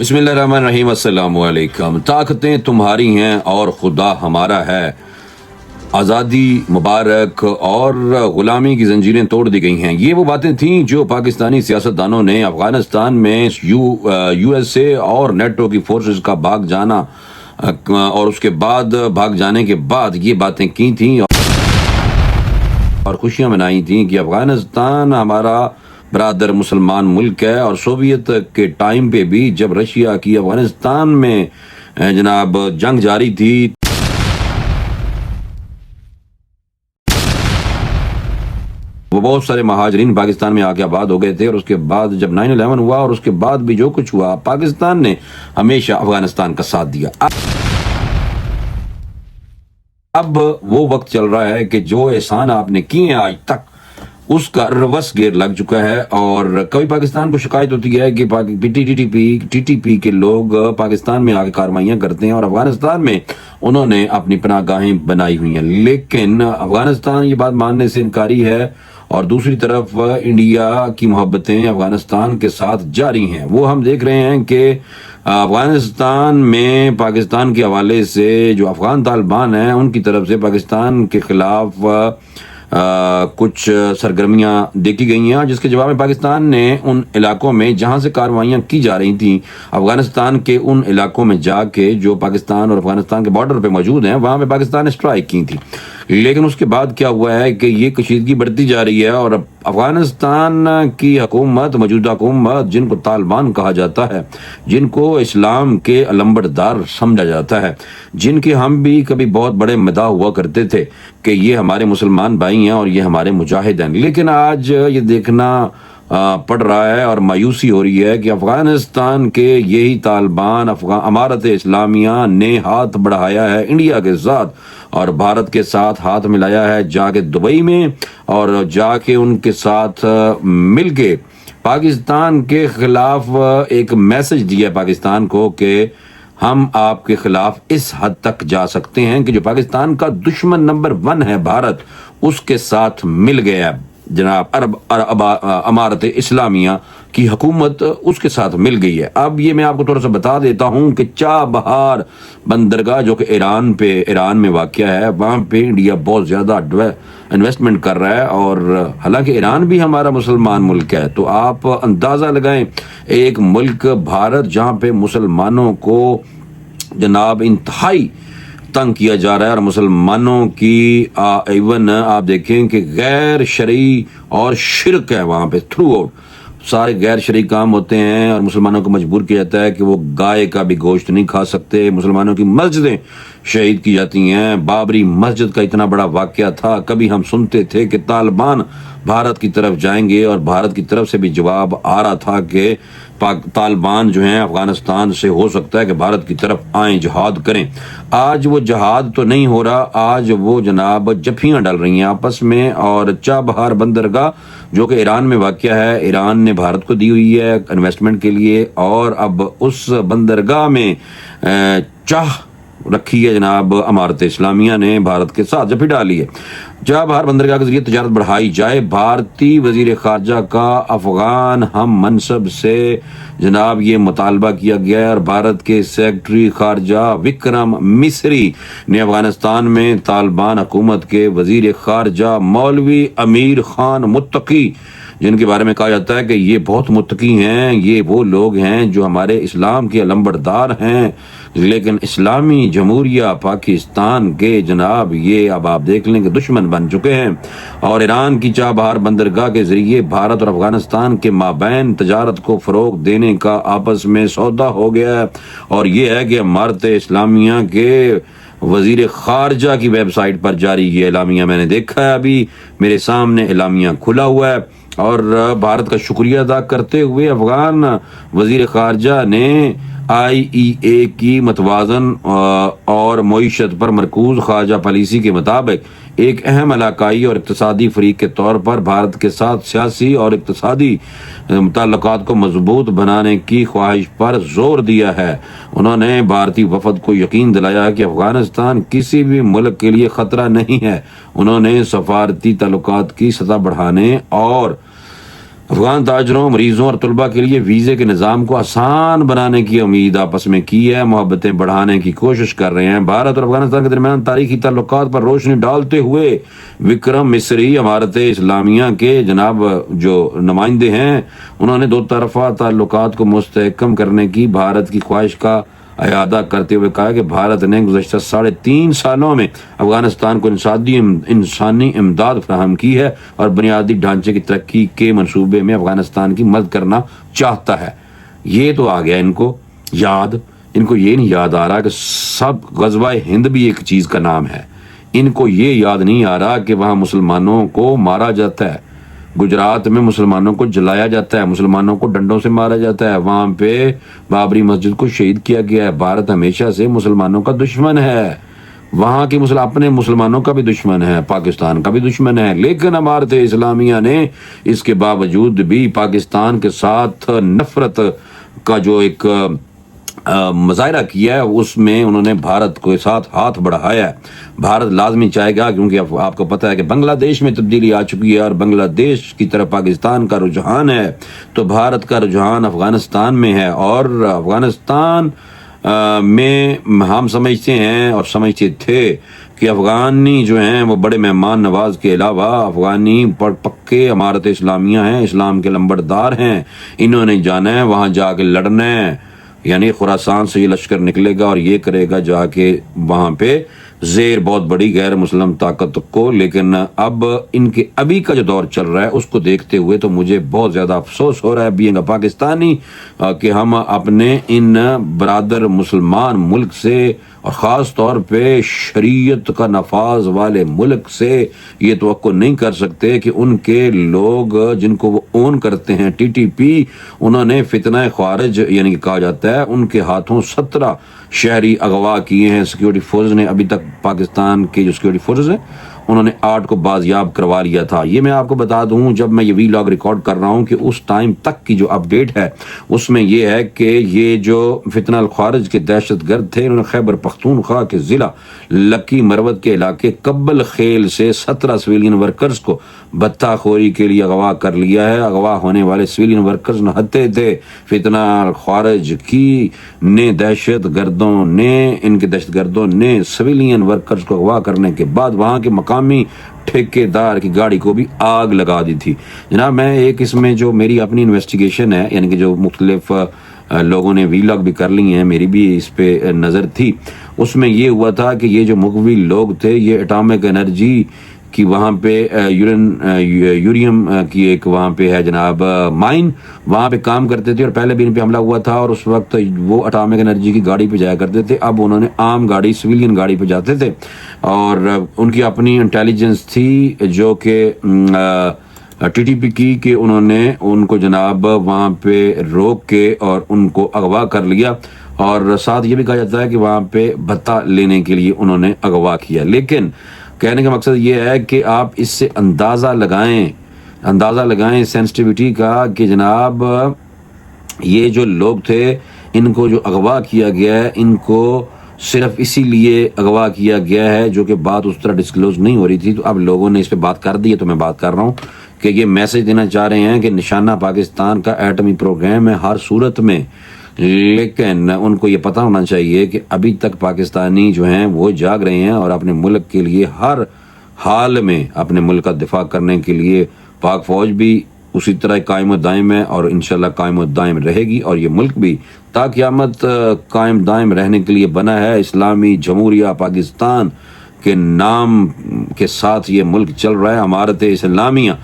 बिस्मिल्लाहिर्रहमानिर्रहीम। अस्सलाम वालेकुम। ताकतें तुम्हारी हैं और खुदा हमारा है। आज़ादी मुबारक और ग़ुलामी की जंजीरें तोड़ दी गई हैं। ये वो बातें थीं जो पाकिस्तानी सियासतदानों ने अफ़गानिस्तान में यूएसए और नेटो की फोर्सेस का भाग जाना और उसके बाद भाग जाने के बाद ये बातें की थीं और खुशियाँ मनाई थीं कि अफ़गानिस्तान हमारा बरादर मुसलमान मुल्क है। और सोवियत के टाइम पे भी जब रशिया की अफ़गानिस्तान में जनाब जंग जारी थी, वो बहुत सारे महाजरीन पाकिस्तान में आके आबाद हो गए थे। और उसके बाद जब 9/11 हुआ और उसके बाद भी जो कुछ हुआ, पाकिस्तान ने हमेशा अफ़गानिस्तान का साथ दिया। अब वो वक्त चल रहा है कि जो एहसान आपने किए आज तक उसका रिवर्स गियर लग चुका है। और कभी पाकिस्तान को शिकायत होती है कि टीटीपी के लोग पाकिस्तान में आके कार्रवाइयां करते हैं और अफगानिस्तान में उन्होंने अपनी पनाहगाहें बनाई हुई हैं, लेकिन अफगानिस्तान ये बात मानने से इनकारी है। और दूसरी तरफ इंडिया की मोहब्बतें अफगानिस्तान के साथ जारी हैं। वो हम देख रहे हैं कि अफगानिस्तान में पाकिस्तान के हवाले से जो अफगान तालिबान हैं उनकी तरफ से पाकिस्तान के खिलाफ कुछ सरगर्मियां देखी गई हैं, जिसके जवाब में पाकिस्तान ने उन इलाकों में जहां से कार्रवाइयां की जा रही थी, अफगानिस्तान के उन इलाकों में जाके जो पाकिस्तान और अफगानिस्तान के बॉर्डर पे मौजूद हैं, वहां पे पाकिस्तान ने स्ट्राइक की थी। लेकिन उसके बाद क्या हुआ है कि ये कशीदगी बढ़ती जा रही है और अफगानिस्तान की हुकूमत, मौजूदा हुकूमत, जिनको तालिबान कहा जाता है, जिनको इस्लाम के अलंबरदार समझा जाता है, जिनके हम भी कभी बहुत बड़े मदाह हुआ करते थे कि ये हमारे मुसलमान भाई हैं और ये हमारे मुजाहिद हैं, लेकिन आज ये देखना पड़ रहा है और मायूसी हो रही है कि अफगानिस्तान के यही तालिबान अमारत इस्लामिया ने हाथ बढ़ाया है इंडिया के साथ और भारत के साथ हाथ मिलाया है जाके दुबई में और जाके उनके साथ मिलके पाकिस्तान के खिलाफ एक मैसेज दिया पाकिस्तान को कि हम आपके खिलाफ इस हद तक जा सकते हैं कि जो पाकिस्तान का दुश्मन नंबर 1 है भारत, उसके साथ मिल गया जनाब अमारत इस्लामिया की हुकूमत, उसके साथ मिल गई है। अब ये मैं आपको थोड़ा सा बता देता हूं कि चाबहार बंदरगाह जो कि ईरान में वाक़या है, वहां पे इंडिया बहुत ज्यादा इन्वेस्टमेंट कर रहा है। और हालांकि ईरान भी हमारा मुसलमान मुल्क है, तो आप अंदाजा लगाएं, एक मुल्क भारत जहां पे मुसलमानों को जनाब इंतहाई तंग किया जा रहा है और मुसलमानों की इवन आप देखें कि गैर शरई और शिरक है वहां पे थ्रू आउट, सारे गैर शरई काम होते हैं और मुसलमानों को मजबूर किया जाता है कि वो गाय का भी गोश्त नहीं खा सकते। मुसलमानों की मस्जिदें शहीद की जाती हैं। बाबरी मस्जिद का इतना बड़ा वाकया था, कभी हम सुनते थे कि तालिबान भारत की तरफ जाएंगे और भारत की तरफ से भी जवाब आ रहा था कि तालिबान जो हैं अफगानिस्तान से हो सकता है कि भारत की तरफ आए, जिहाद करें। आज वो जिहाद तो नहीं हो रहा, आज वो जनाब जफियां डाल रही हैं आपस में। और चाबहार बंदरगाह जो कि ईरान में वाक़या है, ईरान ने भारत को दी हुई है इन्वेस्टमेंट के लिए और अब उस बंदरगाह में चाह रखी है जनाब अमारत इस्लामिया ने भारत के साथ जफी डाली है। चाबहार बंदरगाह के जरिए तजारत बढ़ाई जाए। भारतीय वजीर खारजा का अफगान हम मनसब से जनाब ये मुतालबा किया गया है और भारत के सेक्रेटरी खारजा विक्रम मिस्री ने अफगानिस्तान में तालिबान हुकूमत के वजीर खारजा मौलवी अमीर खान मुत्तकी, जिनके बारे में कहा जाता है कि ये बहुत मुत्तकी हैं, ये वो लोग हैं जो हमारे इस्लाम के अलंबरदार हैं, लेकिन इस्लामी जमहूरिया पाकिस्तान के जनाब ये अब आप देख लें कि दुश्मन बन चुके हैं। और ईरान की चाबहार बंदरगाह के जरिए भारत और अफगानिस्तान के माबैन तजारत को फरोग देने का आपस में सौदा हो गया है। और ये है कि अमारत इस्लामिया के वजीर खारजा की वेबसाइट पर जारी ये एलामिया मैंने देखा है, अभी मेरे सामने एलामिया खुला हुआ है। और भारत का शुक्रिया अदा करते हुए अफगान वजीर खारजा ने IEA की मतवाजन और मईशत पर मरकूज खारजा पॉलिसी के मुताबिक एक अहम इलाकाई और इक्तसादी फरीक के तौर पर भारत के साथ सियासी और इक्तसादी ताल्लुकात को मजबूत बनाने की ख्वाहिश पर जोर दिया है। उन्होंने भारतीय वफद को यकीन दिलाया कि अफगानिस्तान किसी भी मुल्क के लिए खतरा नहीं है। उन्होंने सफारती ताल्लुकात की सतह बढ़ाने और अफगान ताजरों, मरीजों और तलबा के लिए वीज़े के निज़ाम को आसान बनाने की उम्मीद आपस में की है, मोहब्बतें बढ़ाने की कोशिश कर रहे हैं। भारत और अफगानिस्तान के दरमियान तारीखी ताल्लुकात पर रोशनी डालते हुए विक्रम मिस्री, इमारत इस्लामिया के जनाब जो नुमाइंदे हैं, उन्होंने दो तरफा ताल्लुकात को मुस्तहकम करने की भारत की ख्वाहिश का अयादा करते हुए कहा कि भारत ने गुज़श्ता 3.5 सालों में अफगानिस्तान को इंसानी इमदाद फराहम की है और बुनियादी ढांचे की तरक्की के मंसूबे में अफगानिस्तान की मदद करना चाहता है। ये तो आ गया इनको याद, इनको ये नहीं याद आ रहा कि सब गज़वा हिंद भी एक चीज़ का नाम है। इनको ये याद नहीं आ रहा कि वहाँ मुसलमानों को मारा जाता है, गुजरात में मुसलमानों को जलाया जाता है, मुसलमानों को डंडों से मारा जाता है, वहां पे बाबरी मस्जिद को शहीद किया गया है। भारत हमेशा से मुसलमानों का दुश्मन है, वहां के अपने मुसलमानों का भी दुश्मन है, पाकिस्तान का भी दुश्मन है। लेकिन इमारत इस्लामिया ने इसके बावजूद भी पाकिस्तान के साथ नफरत का जो एक मुजाहरा किया है, उसमें उन्होंने भारत के साथ हाथ बढ़ाया है। भारत लाजमी चाहेगा, क्योंकि आपको पता है कि बांग्लादेश में तब्दीली आ चुकी है और बांग्लादेश की तरफ पाकिस्तान का रुझान है, तो भारत का रुझान अफगानिस्तान में है। और अफगानिस्तान में हम समझते हैं और समझते थे कि अफगानी जो हैं वो बड़े मेहमान नवाज के अलावा अफगानी पक्के इमारत इस्लामिया हैं, इस्लाम के लंबड़दार हैं। इन्होंने जाना है वहाँ जाके लड़ना है, यानी खुरासान से ये लश्कर निकलेगा और ये करेगा जाके वहां पे जेर बहुत बड़ी गैर मुस्लिम ताकत को। लेकिन अब इनके अभी का जो दौर चल रहा है उसको देखते हुए तो मुझे बहुत ज्यादा अफसोस हो रहा है बीइंग अ पाकिस्तानी कि हम अपने इन बरादर मुसलमान मुल्क से और ख़ास तौर पे शरीयत का नफाज वाले मुल्क से ये तवक्को नहीं कर सकते कि उनके लोग जिनको वो ओन करते हैं टीटीपी, उन्होंने फितना ख्वारिज यानी कि कहा जाता है, उनके हाथों 17 शहरी अगवा किए हैं सिक्योरिटी फोर्स ने। अभी तक पाकिस्तान के जो सिक्योरिटी फोर्स हैं उन्होंने 8 को बाजियाब करवा लिया था। ये मैं आपको बता दूं, जब मैं ये वीलॉग रिकॉर्ड कर रहा हूं कि उस टाइम तक की जो अपडेट है उसमें ये है कि ये जो फितना ख्वारिज के दहशतगर्द थे, उन्होंने खैबर पख्तूनख्वा के ज़िला लकी मरवत के इलाके कब्बल खेल से 17 सिविलियन वर्कर्स को बत्ताखोरी के लिए अगवा कर लिया है। अगवा होने वाले सिविलियन वर्कर्स नहते थे फितना ख्वारिज की ने इनके दहशतगर्दों ने सिविलियन वर्कर्स को अगवा करने के बाद वहां के मकामी ठेकेदार की गाड़ी को भी आग लगा दी थी। जनाब, मैं एक इसमें जो मेरी अपनी इन्वेस्टिगेशन है, यानी कि जो मुख्तलिफ लोगों ने वीलॉग भी कर ली हैं, मेरी भी इस पे नज़र थी, उसमें ये हुआ था कि ये जो मुगवी लोग थे ये एटॉमिक एनर्जी कि वहाँ पे यूरियम की एक वहाँ पे है जनाब माइन, वहाँ पे काम करते थे और पहले भी इन पे हमला हुआ था और उस वक्त वो एटॉमिक एनर्जी की गाड़ी पे जाया करते थे। अब उन्होंने आम गाड़ी सिविलियन गाड़ी पे जाते थे और उनकी अपनी इंटेलिजेंस थी जो कि टीटीपी की कि उन्होंने उनको जनाब वहाँ पे रोक के और उनको अगवा कर लिया और साथ ये भी कहा जाता है कि वहाँ पे भत्ता लेने के लिए उन्होंने अगवा किया। लेकिन कहने का मकसद ये है कि आप इससे अंदाज़ा लगाएं सेंसिटिविटी का कि जनाब ये जो लोग थे इनको जो अगवा किया गया है, इनको सिर्फ इसीलिए अगवा किया गया है, जो कि बात उस तरह डिस्क्लोज नहीं हो रही थी, तो अब लोगों ने इस पर बात कर दी है। तो मैं बात कर रहा हूँ कि ये मैसेज देना चाह रहे हैं कि निशाना पाकिस्तान का एटमी प्रोग्राम है हर सूरत में। लेकिन उनको ये पता होना चाहिए कि अभी तक पाकिस्तानी जो हैं वो जाग रहे हैं और अपने मुल्क के लिए हर हाल में अपने मुल्क का दिफा करने के लिए पाक फौज भी उसी तरह कायम दायम है और इंशाल्लाह कायम दायम रहेगी। और ये मुल्क भी ताक़यामत कायम दायम रहने के लिए बना है। इस्लामी जमहूरिया पाकिस्तान के नाम के साथ ये मुल्क चल रहा है। इमारत इस्लामिया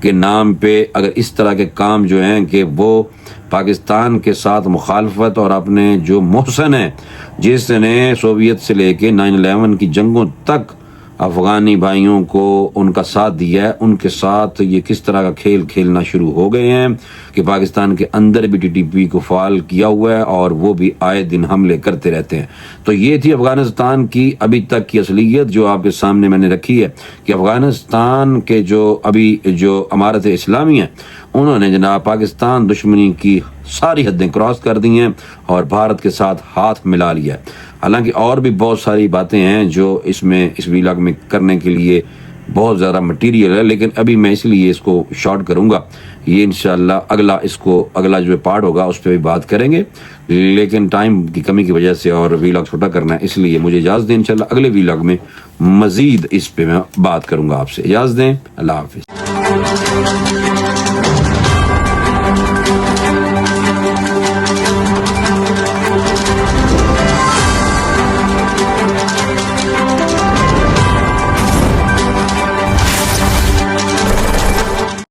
के नाम पे अगर इस तरह के काम जो हैं कि वो पाकिस्तान के साथ मुखालफत और अपने जो मोहसन है जिसने सोवियत से लेके 9/11 की जंगों तक अफगानी भाइयों को उनका साथ दिया है, उनके साथ ये किस तरह का खेल खेलना शुरू हो गए हैं कि पाकिस्तान के अंदर भी टीटीपी को फाल किया हुआ है और वो भी आए दिन हमले करते रहते हैं। तो ये थी अफगानिस्तान की अभी तक की असलियत जो आपके सामने मैंने रखी है कि अफगानिस्तान के जो अभी जो इमारत इस्लामी है उन्होंने जनाब पाकिस्तान दुश्मनी की सारी हदें क्रॉस कर दी हैं और भारत के साथ हाथ मिला लिया है। हालांकि और भी बहुत सारी बातें हैं जो इसमें इस वीलॉग में करने के लिए बहुत ज़्यादा मटेरियल है, लेकिन अभी मैं इसलिए इसको शॉर्ट करूँगा। ये इंशाल्लाह अगला जो पार्ट होगा उस पर भी बात करेंगे, लेकिन टाइम की कमी की वजह से और वीलॉग छोटा करना है, इसलिए मुझे इजाज़त दें। इंशाल्लाह अगले वीलॉग में मज़ीद इस पे मैं बात करूँगा आपसे। इजाज़त दें, अल्लाह हाफिज़।